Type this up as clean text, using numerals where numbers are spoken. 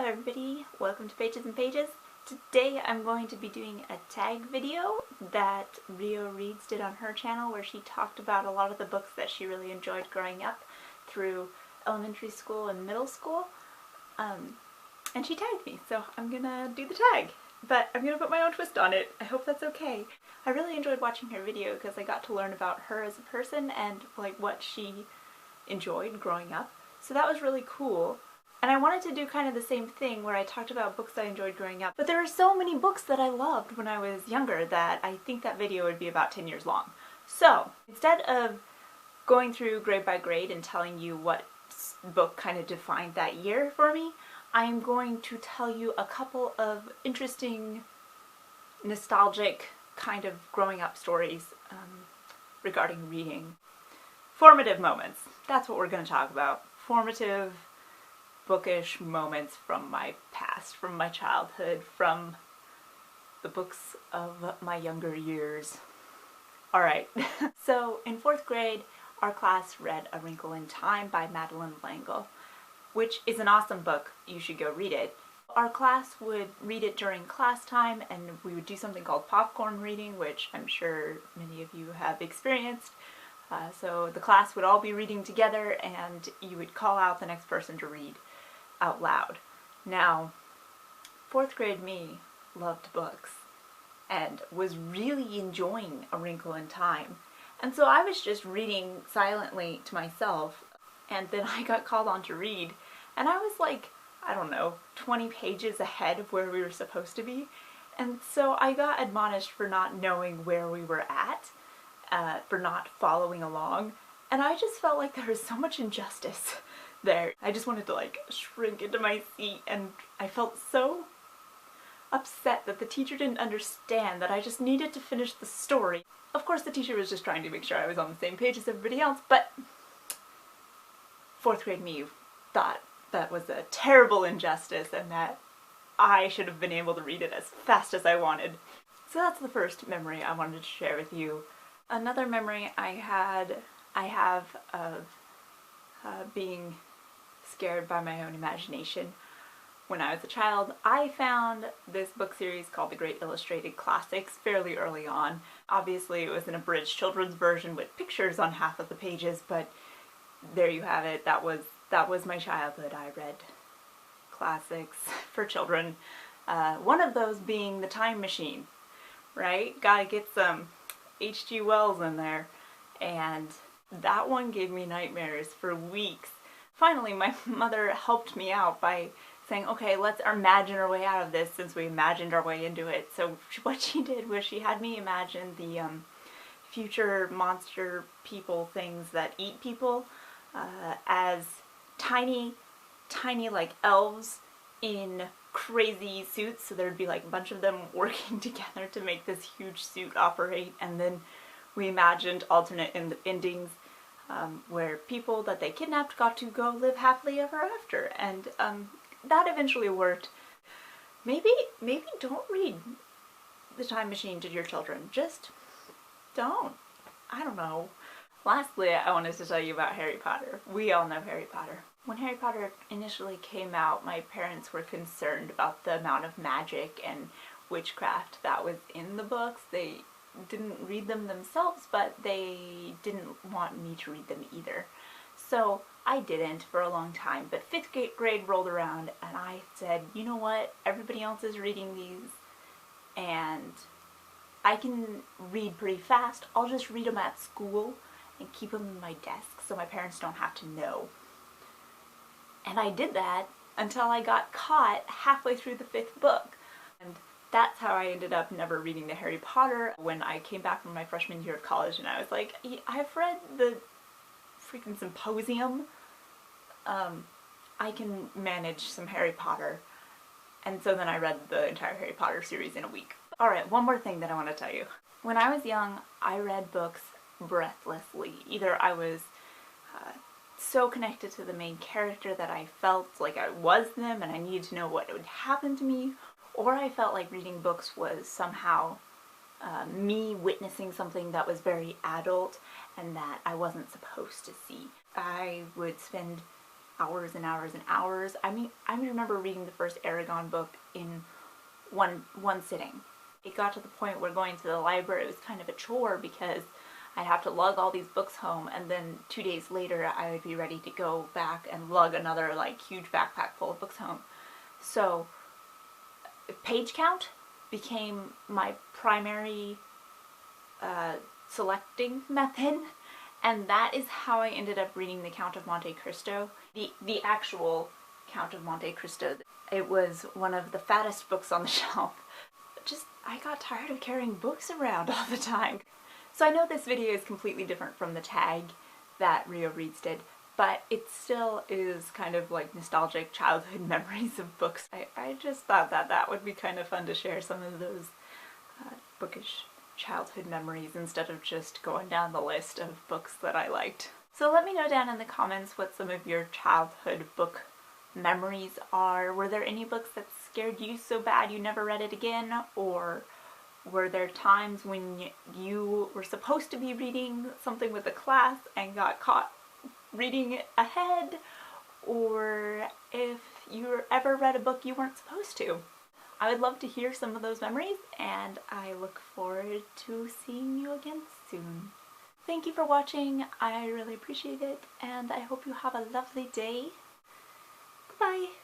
Hello everybody, welcome to Pages and Pages. Today I'm going to be doing a tag video that Rio Reeds did on her channel where she talked about a lot of the books that she really enjoyed growing up through elementary school and middle school. And she tagged me, so I'm gonna do the tag. But I'm gonna put my own twist on it. I hope that's okay. I really enjoyed watching her video because I got to learn about her as a person and like what she enjoyed growing up. So that was really cool. And I wanted to do kind of the same thing where I talked about books I enjoyed growing up. But there are so many books that I loved when I was younger that I think that video would be about 10 years long. So instead of going through grade by grade and telling you what book kind of defined that year for me, I'm going to tell you a couple of interesting, nostalgic kind of growing up stories regarding reading. Formative moments. That's what we're going to talk about. Formative bookish moments from my past, from my childhood, from the books of my younger years. Alright, so in 4th grade, our class read A Wrinkle in Time by Madeleine L'Engle, which is an awesome book. You should go read it. Our class would read it during class time, and we would do something called popcorn reading, which I'm sure many of you have experienced. So the class would all be reading together, and you would call out the next person to read out loud. Now, 4th grade me loved books and was really enjoying A Wrinkle in Time. And so I was just reading silently to myself, and then I got called on to read, and I was like, I don't know, 20 pages ahead of where we were supposed to be. And so I got admonished for not knowing where we were at, for not following along, and I just felt like there was so much injustice there. I just wanted to like shrink into my seat, and I felt so upset that the teacher didn't understand that I just needed to finish the story. Of course the teacher was just trying to make sure I was on the same page as everybody else, but 4th grade me thought that was a terrible injustice and that I should have been able to read it as fast as I wanted. So that's the first memory I wanted to share with you. Another memory I have of being scared by my own imagination. When I was a child, I found this book series called The Great Illustrated Classics fairly early on. Obviously it was an abridged children's version with pictures on half of the pages, but there you have it. That was my childhood. I read classics for children. One of those being The Time Machine, right? Gotta get some H.G. Wells in there, and that one gave me nightmares for weeks. Finally, my mother helped me out by saying, okay, let's imagine our way out of this since we imagined our way into it. So what she did was she had me imagine the future monster people things that eat people as tiny like elves in crazy suits. So there'd be like a bunch of them working together to make this huge suit operate, and then we imagined alternate endings where people that they kidnapped got to go live happily ever after, and that eventually worked. Maybe don't read The Time Machine to your children. Just don't. I don't know. Lastly, I wanted to tell you about Harry Potter. We all know Harry Potter. When Harry Potter initially came out, my parents were concerned about the amount of magic and witchcraft that was in the books. They didn't read them themselves, but they didn't want me to read them either. So I didn't for a long time, but 5th grade rolled around and I said, you know what, everybody else is reading these and I can read pretty fast. I'll just read them at school and keep them in my desk so my parents don't have to know. And I did that until I got caught halfway through the 5th book. And that's how I ended up never reading the Harry Potter. When I came back from my freshman year of college and I was like, I've read the freaking Symposium. I can manage some Harry Potter. And so then I read the entire Harry Potter series in a week. Alright, one more thing that I want to tell you. When I was young, I read books breathlessly. Either I was so connected to the main character that I felt like I was them and I needed to know what would happen to me, or I felt like reading books was somehow me witnessing something that was very adult and that I wasn't supposed to see. I would spend hours and hours and hours. I mean, I remember reading the first Aragon book in one sitting. It got to the point where going to the library was kind of a chore because I'd have to lug all these books home, and then 2 days later I would be ready to go back and lug another like huge backpack full of books home. So page count became my primary selecting method, and that is how I ended up reading the Count of Monte Cristo, the actual Count of Monte Cristo. It was one of the fattest books on the shelf. Just, I got tired of carrying books around all the time. So I know this video is completely different from the tag that Rio Reads did, but it still is kind of like nostalgic childhood memories of books. I just thought that that would be kind of fun to share some of those bookish childhood memories instead of just going down the list of books that I liked. So let me know down in the comments what some of your childhood book memories are. Were there any books that scared you so bad you never read it again? Or were there times when you were supposed to be reading something with a class and got caught reading it ahead? Or if you ever read a book you weren't supposed to? I would love to hear some of those memories, and I look forward to seeing you again soon. Thank you for watching, I really appreciate it, and I hope you have a lovely day. Goodbye!